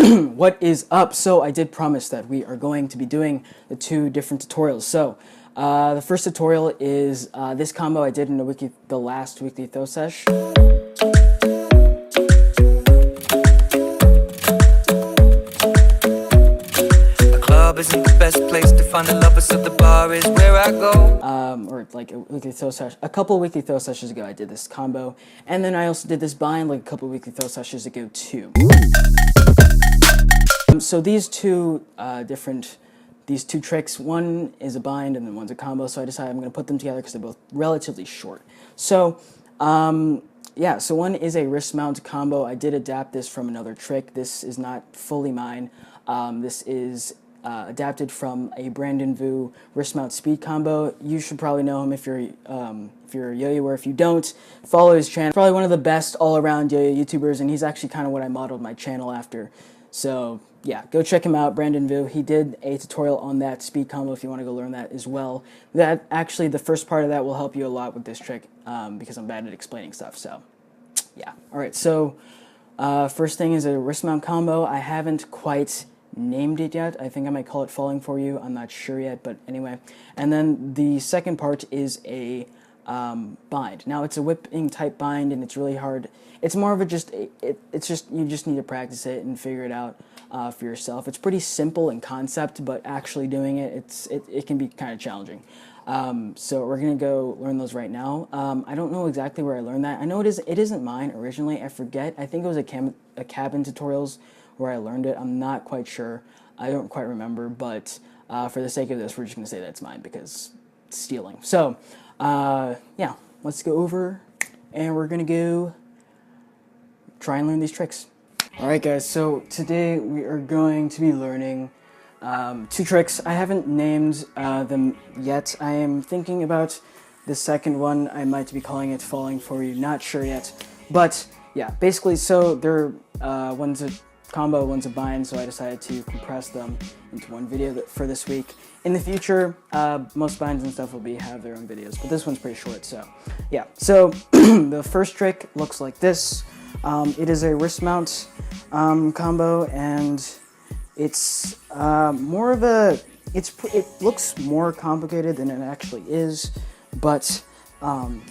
What is up? So I did promise that we are going to be doing the 2 different tutorials. So the first tutorial is this combo I did in the last weekly throw sesh. Isn't the best place to find the lovers, so the bar is where I go. Or like a weekly throw sesh. A couple of weekly throw sessions ago I did this combo, and then I also did this bind like a couple of weekly throw sessions ago too. So these two tricks, one is a bind and then one's a combo, so I decided I'm going to put them together because they're both relatively short. So yeah, so one is a wrist mount combo. I did adapt this from another trick. This is not fully mine. This is adapted from a Brandon Vu wrist mount speed combo. You should probably know him if you're a yo-yoer. If you don't, follow his channel. Probably one of the best all-around yo-yo YouTubers, and he's actually kind of what I modeled my channel after. So yeah, go check him out, Brandon Vu. He did a tutorial on that speed combo if you want to go learn that as well. That actually, the first part of that will help you a lot with this trick because I'm bad at explaining stuff. So yeah, all right. So first thing is a wrist mount combo. I haven't quite named it yet. I think I might call it Falling For You. I'm not sure yet, but anyway. And then the second part is a bind. Now it's a whipping type bind, and it's really hard. It's more of a it's just you just need to practice it and figure it out for yourself. It's pretty simple in concept, but actually doing it, it can be kind of challenging. So we're gonna go learn those right now. I don't know exactly where I learned that. I know it isn't mine originally. I forget. I think it was a cabin tutorials where I learned it. I'm not quite sure. I don't quite remember, but for the sake of this, we're just going to say that's mine because it's stealing. So, yeah, let's go over and we're going to go try and learn these tricks. Alright guys, so today we are going to be learning 2 tricks. I haven't named them yet. I am thinking about the second one. I might be calling it Falling For You, not sure yet. But yeah, basically, so they're one's a combo, one's a bind, so I decided to compress them into one video for this week. In the future, most binds and stuff will have their own videos, but this one's pretty short, so yeah. So the first trick looks like this. It is a wrist mount combo, and it's more of a, it looks more complicated than it actually is, but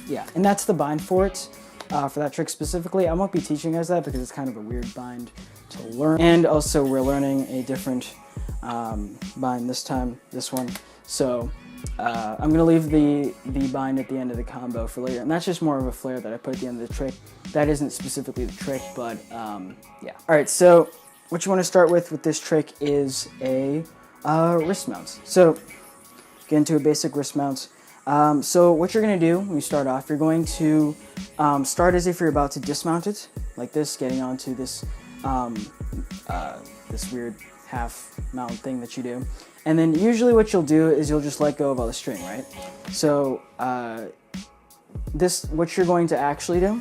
yeah, and that's the bind for it. For that trick specifically, I won't be teaching you guys that because it's kind of a weird bind to learn. And also we're learning a different bind this time, this one. So I'm going to leave the bind at the end of the combo for later. And that's just more of a flair that I put at the end of the trick. That isn't specifically the trick, but yeah. Alright, so what you want to start with this trick is a wrist mount. So get into a basic wrist mount. So what you're going to do when you start off, you're going to start as if you're about to dismount it, like this, getting onto this this weird half mount thing that you do. And then usually what you'll do is you'll just let go of all the string, right? So what you're going to actually do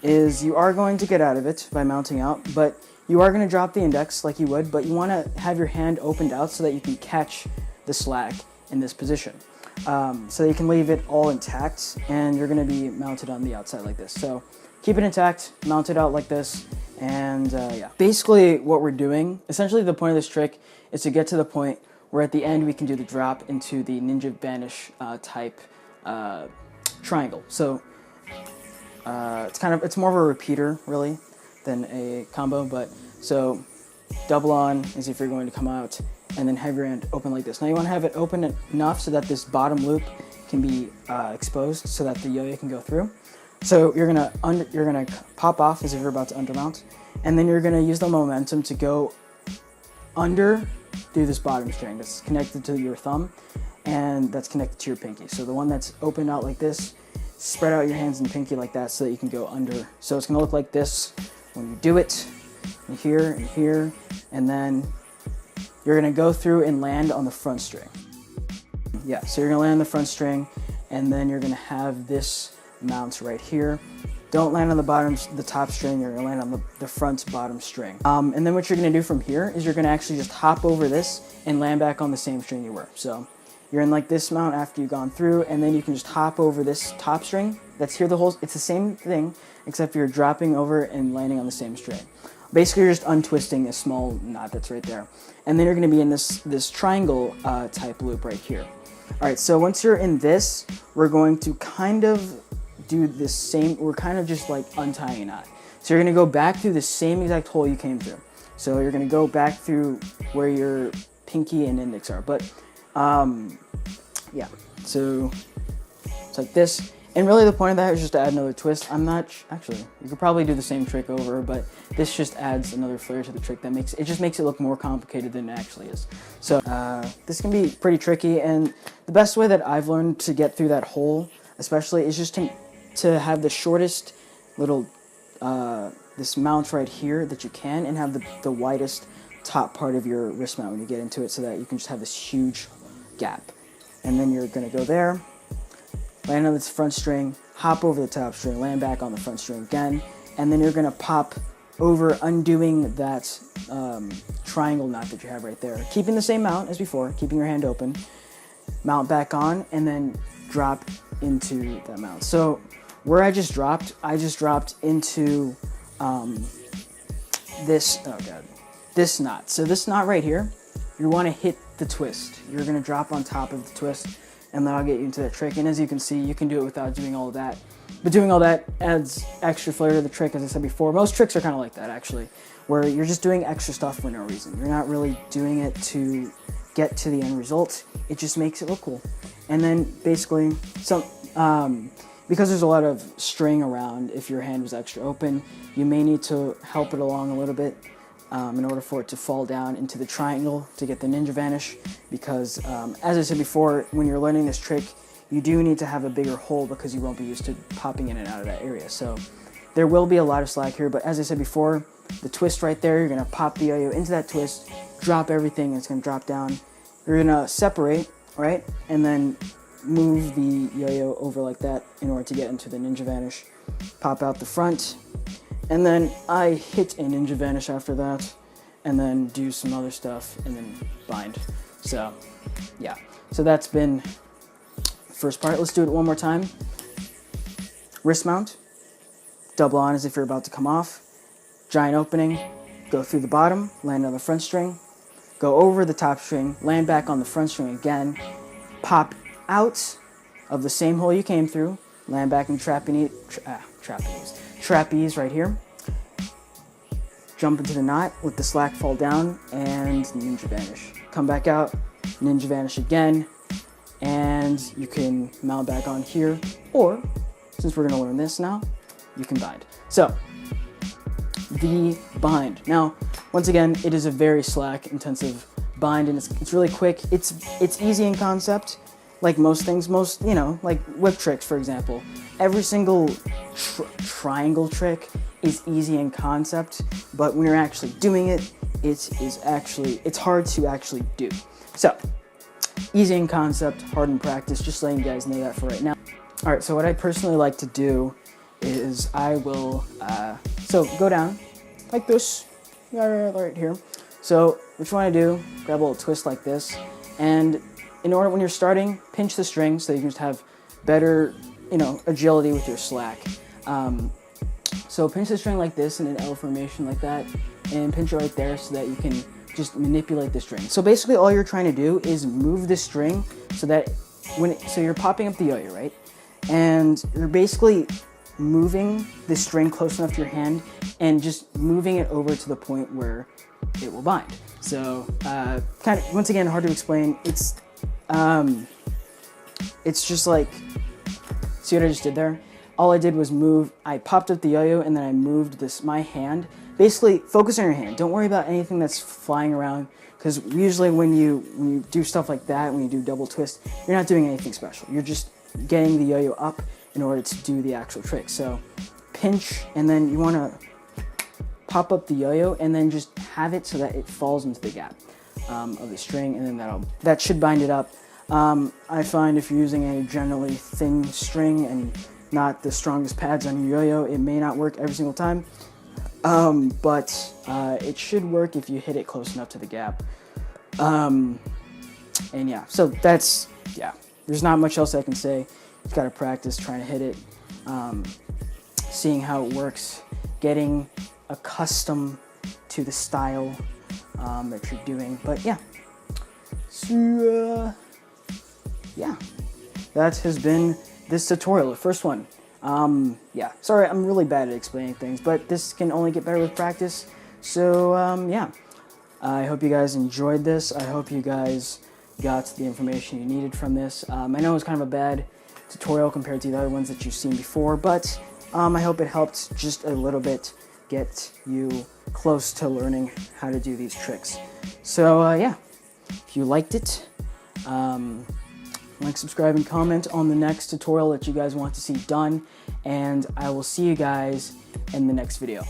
is you are going to get out of it by mounting out, but you are going to drop the index like you would, but you want to have your hand opened out so that you can catch the slack in this position. So you can leave it all intact, and you're going to be mounted on the outside like this. So keep it intact, mount it out like this, and yeah. Basically what we're doing, essentially the point of this trick is to get to the point where at the end we can do the drop into the ninja vanish type triangle. So it's more of a repeater really than a combo, but so double on as if you're going to come out, and then have your hand open like this. Now you want to have it open enough so that this bottom loop can be exposed so that the yo-yo can go through. So you're gonna pop off as if you're about to undermount, and then you're gonna use the momentum to go under through this bottom string that's connected to your thumb, and that's connected to your pinky. So the one that's open out like this, spread out your hands and pinky like that so that you can go under. So it's gonna look like this when you do it, and here, and then you're going to go through and land on the front string. Yeah, so you're going to land on the front string, and then you're going to have this mount right here. Don't land on the top string, you're going to land on the front bottom string. And then what you're going to do from here is you're going to actually just hop over this and land back on the same string you were. So you're in like this mount after you've gone through, and then you can just hop over this top string that's here the whole, it's the same thing, except you're dropping over and landing on the same string. Basically, you're just untwisting this small knot that's right there. And then you're going to be in this triangle type loop right here. All right, so once you're in this, we're going to kind of do the same. We're kind of just like untying a knot. So you're going to go back through the same exact hole you came through. So you're going to go back through where your pinky and index are. But yeah, so it's like this. And really the point of that is just to add another twist. I'm not, actually, you could probably do the same trick over, but this just adds another flair to the trick that makes, it just makes it look more complicated than it actually is. So this can be pretty tricky, and the best way that I've learned to get through that hole, especially, is just to have the shortest little, this mount right here that you can, and have the widest top part of your wrist mount when you get into it, so that you can just have this huge gap. And then you're gonna go there, land on this front string, hop over the top string, land back on the front string again, and then you're gonna pop over, undoing that triangle knot that you have right there. Keeping the same mount as before, keeping your hand open, mount back on, and then drop into that mount. So where I just dropped into this, oh god, this knot. So this knot right here, you wanna hit the twist. You're gonna drop on top of the twist, and that'll get you into that trick. And as you can see, you can do it without doing all of that. But doing all that adds extra flair to the trick, as I said before. Most tricks are kind of like that, actually, where you're just doing extra stuff for no reason. You're not really doing it to get to the end result. It just makes it look cool. And then basically, because there's a lot of string around, if your hand was extra open, you may need to help it along a little bit in order for it to fall down into the triangle to get the ninja vanish, because as I said before, when you're learning this trick, you do need to have a bigger hole because you won't be used to popping in and out of that area. So there will be a lot of slack here, but as I said before, the twist right there, you're gonna pop the yo-yo into that twist, drop everything, and it's gonna drop down. You're gonna separate, right? And then move the yo-yo over like that in order to get into the ninja vanish. Pop out the front, and then I hit a ninja vanish after that, and then do some other stuff, and then bind. So, yeah. So that's been the first part. Let's do it one more time. Wrist mount, double on as if you're about to come off, giant opening, go through the bottom, land on the front string, go over the top string, land back on the front string again, pop out of the same hole you came through, land back in trapeze right here, jump into the knot, let the slack fall down, and ninja vanish. Come back out, ninja vanish again, and you can mount back on here, or since we're going to learn this now, you can bind. So the bind. Now, once again, it is a very slack intensive bind, and it's really quick. It's easy in concept, like most things. Like whip tricks, for example. Every single triangle trick is easy in concept, but when you're actually doing it, it's hard to actually do. So, easy in concept, hard in practice, just letting you guys know that for right now. All right, so what I personally like to do is I will, so go down like this, right here. So what you want to do, grab a little twist like this, and in order, when you're starting, pinch the string so you can just have better, agility with your slack. So pinch the string like this in an L formation like that, and pinch it right there so that you can just manipulate the string. So basically all you're trying to do is move the string so that so you're popping up the yo-yo, right? And you're basically moving the string close enough to your hand and just moving it over to the point where it will bind. So kind of, once again, hard to explain. It's just like, see what I just did there? All I did was move, I popped up the yo-yo and then I moved my hand. Basically, focus on your hand. Don't worry about anything that's flying around, because usually when you do stuff like that, when you do double twist, you're not doing anything special. You're just getting the yo-yo up in order to do the actual trick. So pinch, and then you want to pop up the yo-yo and then just have it so that it falls into the gap of the string, and then that should bind it up. I find if you're using a generally thin string and not the strongest pads on your yo-yo, it may not work every single time, but it should work if you hit it close enough to the gap. And yeah, so that's, yeah, there's not much else I can say. You've got to practice trying to hit it, seeing how it works, getting accustomed to the style that you're doing. But yeah, so yeah, that has been this tutorial, the first one. Yeah, sorry, I'm really bad at explaining things, but this can only get better with practice. So yeah, I hope you guys enjoyed this. I hope you guys got the information you needed from this. I know it's kind of a bad tutorial compared to the other ones that you've seen before, but I hope it helped just a little bit get you close to learning how to do these tricks. So yeah, if you liked it, like, subscribe, and comment on the next tutorial that you guys want to see done, and I will see you guys in the next video.